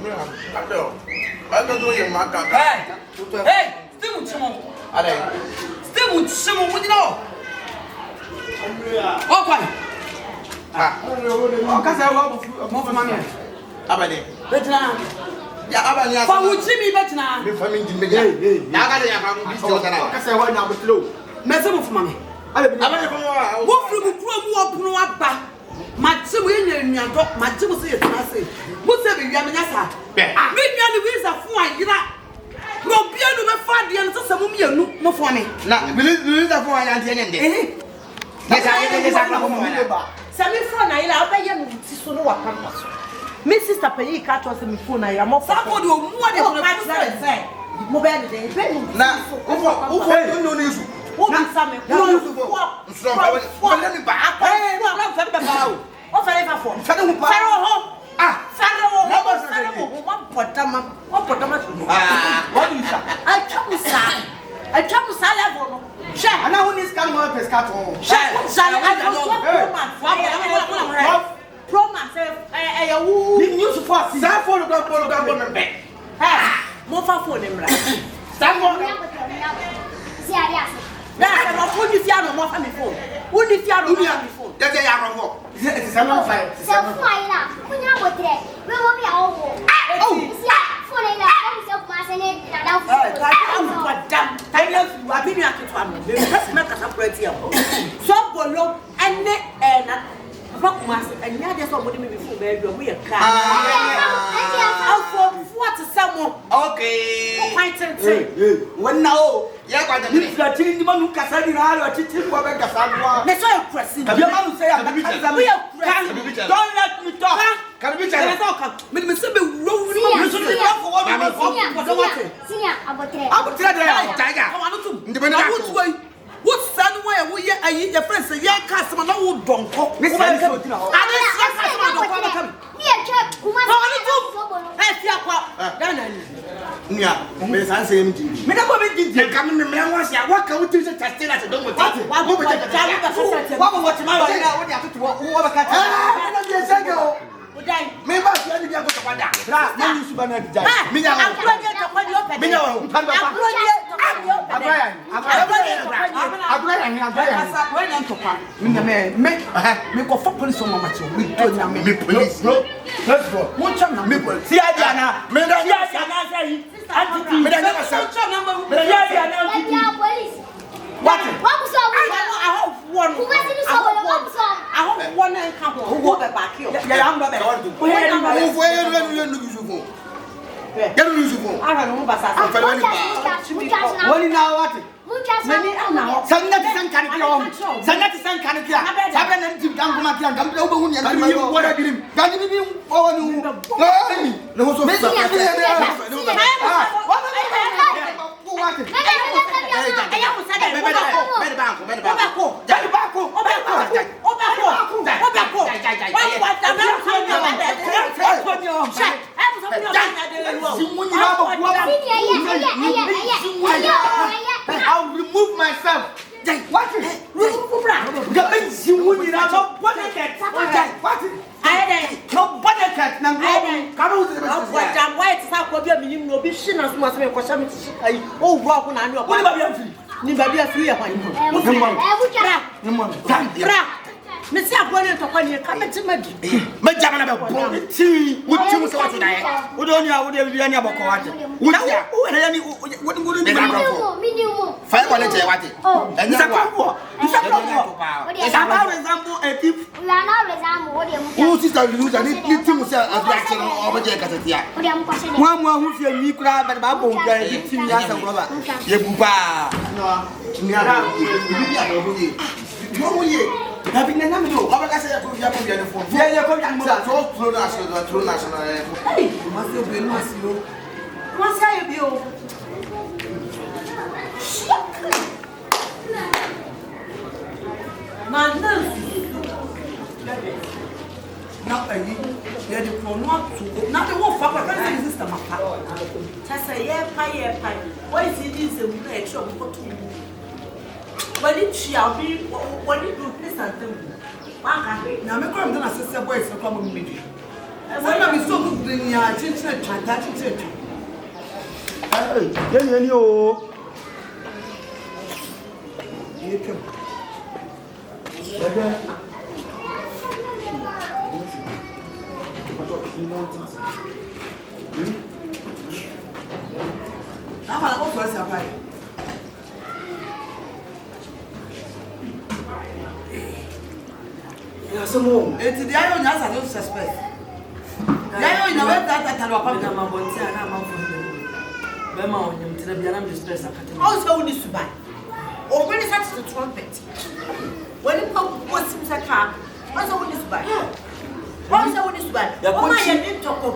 I don't do your marker. Hey, still with Simon. Still with Simon, what do you know? Okay. Because I want more money. Abadi. Better. Ya abani asa. For which me better now. Me family din be ya. Ya ga de ya fa this job na. Because I want now with low. Me say for money. Abani ko wa. Wo firi mu kuro mu opono aba. Mate wo enya nuado, mate wo say yetna say. Mo say be wi amenya sa. Me nua ni visa fun ayira. No bia no me fa de no sese mo mienu mo fo me. Na believe that for ya de nyende. Yes I yes I for mo na. Say me fo na ayira oba ye no ti so no wa pampa so. Me sister pay ka to say me phone na ayira mo fa. Somebody o mu de ko say. Mo be de dey be no. Na ufo no ni su. Wo bi sa me. No ni su fo. Nso let me back. Eh, no na fa be ba o. O fa le fa fo. Fa de hu pa. Faro ho. Faro ho. Faro ho. One potama. What do you say? I travel sa level no. She. Ana who needs come more pescato. She. Sale I don't Proman say wu. Ni news for sa phone go me. Mo fa phone mra. Stand for. See alias. Na se mo phone fi ano mo fa me phone. Wo ni fi ano mo fa me phone. That's ya ro. It's 75. Se fun na. Kunya botre. We mo bi awo. Oh. See phone na. Ko se kuma se ne na da fu. Madam, I love you. I've been here to family. Let's make us a pretty. So bolo and na Fakuma and ya just somebody me before baby we a car. What is someone? Okay. Quite say. When now Ya kwa de. if you are telling the man who kasadi na hali atiti kwa be kasadi. Me so you pressing. The man say We are pressing. Don't let me talk. Can we Let tell? us talk. Me say be roll Senior abotre. Abotre there. Tiger. I want to. Ndebe na What way? What son where we are your friends say yeah customer no wo donko. Miss Benson. Nia, me san say me din. Me na go be din. Me kam me me wan say what can we do to sustain as don't want. What What what my what dey atutu wo be ka ta. Ah, na dey say go. Me ba say ni dia go to kwada. Bra, na you suba na dijai. Me nya wa. Me nya wa, pan ba pa. Abraya. Me go for police on my children. Me do na me police. Let's go. What channel? Me police. See Adiana. Me da See Adiana say. Auntie. me da na say. Me see Adiana auntie. Police. What? What was up? I hope one. Who was in the soul? What was up? I hope one and come who go back here. Ya am ba be. Who for you no use phone. Ya no use phone. I don't know basa. Woni na what? Sanati sankani kira. Sanati sankani kira. Sabe na ntim kan kuma kira kan obo hu ne na ma yo. Wara dirim. Kan bi o woni. No so. Me I'll remove myself. What is it? What is it? No body cat. Now I'm white. How could you mean no be seen as much as something? Oh, walk on your body. Nibabia free upon you. Miss Abone to one year come to me. But Jamana be ti what you so to die. We don't know what we any about what. What would be Minimum. 5 quality what? And it's a combo. It's a combo. It's about example a tip. We are not exam. What do you Who sister use and it to say as reaction over there Casatia. One more who feel me crab but Babu can give him as a brother. Yebuba. No. Niara. Have been a number. How can I say you have to be on the phone? Yeah, come and True national. Hey, must you be must you? Must I be? Man, not a year. You're the pronoun to not the wolf. I'm a sister. Just a year pie. Why is it easy with extra? When it shall be, when it do this and do. Now, me come to a sister boys to come with me. Sana mi so ku bring ya chinchire chata chinchire. Yeni o. Yeke. Ama na ko so asa pai. Yasemo. Eti dia yo nya sa no suspect. Ya yo ina we ta talwa pa na mabonti ana mafundo. Bema onyam tira bia na mistress akata. also woni subai. Already started the trumpet. When you come what's in the car, also woni subai. Also woni subai. O ma ye ni toko.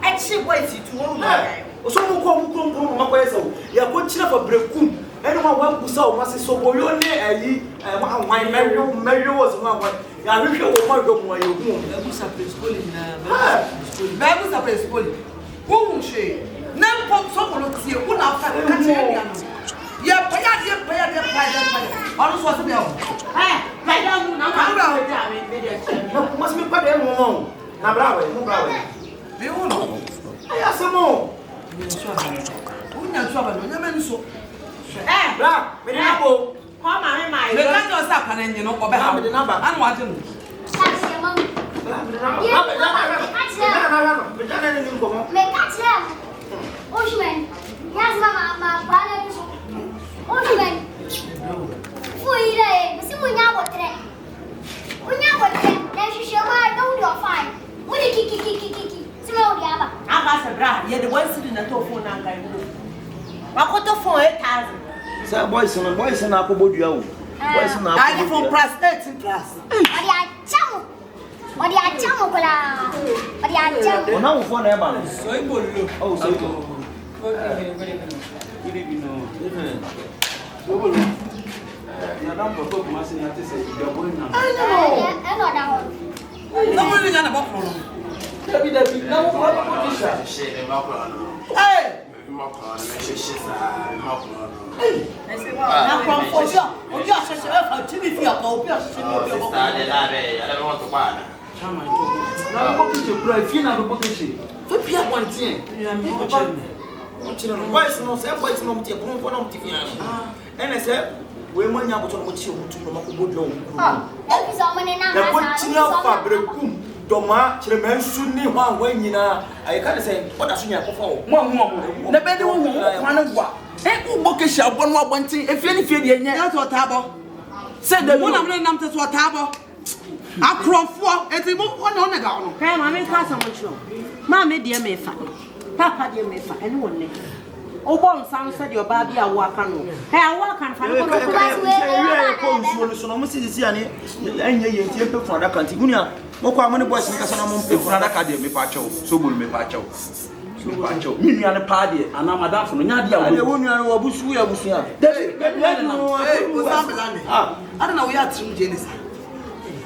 Actually boys it won buy. So mo ko makwesa o. Ya ko chira for brekum. Eno ma wa kusa o mase so boyo ne ayi wan meyo was one one. Ya hwehwe wo ma do mo ayo hu. Bebusa principal na Bebusa principal. Who she? Nem pop so ko lo tie. Who na fa ka tie dia no. Ya pa. Onu so se be o. Pa ya mu na ma bra o dia me dia. Mas me pa de mo. Na bravo, mo bravo. Be uno. Aya samo. Unya so ba no nya me nso. Bra, me na bo. Kwa ma me mai. Me ka jo sa pa na nyi no ko be ha. Anu wa je no. Taxi mom. Bra, me na bo. Me na ni ko mo. Me catch them. Oshman. Yes mama bana so. Oshman. Fui ile, se munya botre. Munya botre. Na shisha ma do do fine. Mudi kiki. Sima odi aba. Aba se bra, ye de one city na to phone na ngai wo. Wakoto phone 8,000. Say boys na akobodua o. Boys na I from plus 18 plus. Odi achamu kola. Odi achamu. Ona wo phone na e ba no. So ibolo. Oh, so go. Na dan poko kuma se na te se do boy na. Eno da ho. Somebody na ba ko no. Dabi na wo phone ko tisha. Hey! Na konfosio, obi asese e fa tibi fi akọ obi asese ni obi ọkọ. Na ko tisha kura fi na do kishi. To pia kwantie. Ya mi ko cheme. Boys no say boys no mtie bon bon no mtie ya. Ene say we mo nya ko to mo chi o mutu no makobodua o. Ebi so mo ne na Na ko tia fa brekum doma kire men su ni ho an wanyina ayi ka say oda so nya ko fa o. Mo. Na be de wo kwan gwa. U boke sha bo no abontin efie ni fie de enye. Ya to tabo. Say de mo na mo nam te to tabo. Akrofo eti mo wona ona ga ono. Kai ma me ka sa mo chiro. Ma me de me fa. Papa de me fa ene wonne. Obo nsan se de oba bi awo aka no. He awo aka fa no ko ko nsuo no so no mo sisi ani enye ye ntie pe fun adaka nti gunia mo kwa mo ne boys ni kasa na mo pe fun adaka de me pa chew so bolu me pa chew. Mi nua ne pa de ana madam fo no nya de a wo wo nua no wo busu ya busu ya. I don't know we are trim jenis.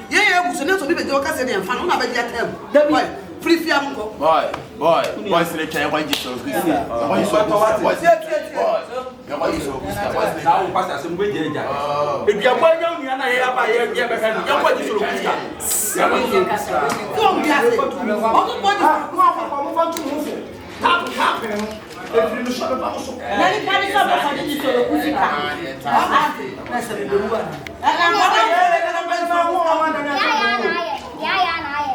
Yeah, busu ne so bi be je o ka se de enfa no na be je atem. Boy, free fiam ko. Boy, say try why Jesus Christ. Why so boy. Why you so Christ? na wo pastor se mbe je ja e bia bo nya nua na ye aba ye be ka no nya kwa ji so Christ ya ba so Ko mi ase. O ko mo di. Tap every no shop ba so. na ni ka ni so ba fa ni so lo kusika. Na se be do wa. Ya na aye.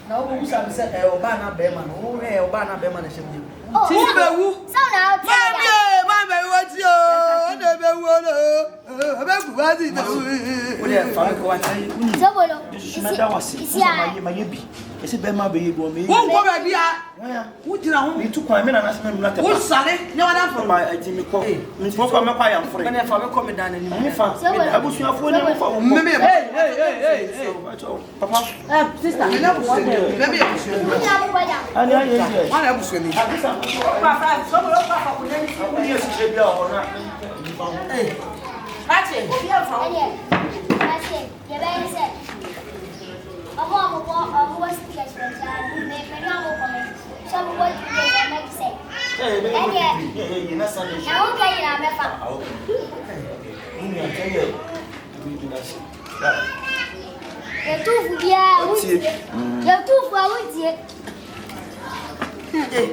Na o bu sa se e oba na be ma no o e oba na be ma na se bi. Ti be wu. So now Ma be wo ti o. Na be wu no. Be ku ba ti ta. Wo de fa ko wa tai uni. so bolo. Shimada wase. Ma ye bi. Ese be ma be ye bo me. Wo ko ba bia. Wo jira ho. Ni tu kwa me na na se me na te. Wo sare. Nya wa dan fo. Ma ati mi ko. Mi fo kwa me kwa ya mfre. Me na fa me ko me dan ani. Mi fa. Abusu afo ni mo fa. Hey. Papa. Sister. Me na busu ni. Me be busu ni. Munya mo kwada. Ani aye ye. Wa na busu ni. Abisa. Papa, so lo papa ko ni. Ni esi je bia ho na. Ati, obi afa. Eye. Ase, ye be se. Omo speak special. Me pe na mo come. So mo go to the make say. Ye na sane. Na o ka ira me fa. Ni ya teye. Mi dina si. Yɛtufu biara wotie. Yɛtufu a wotie. Hey.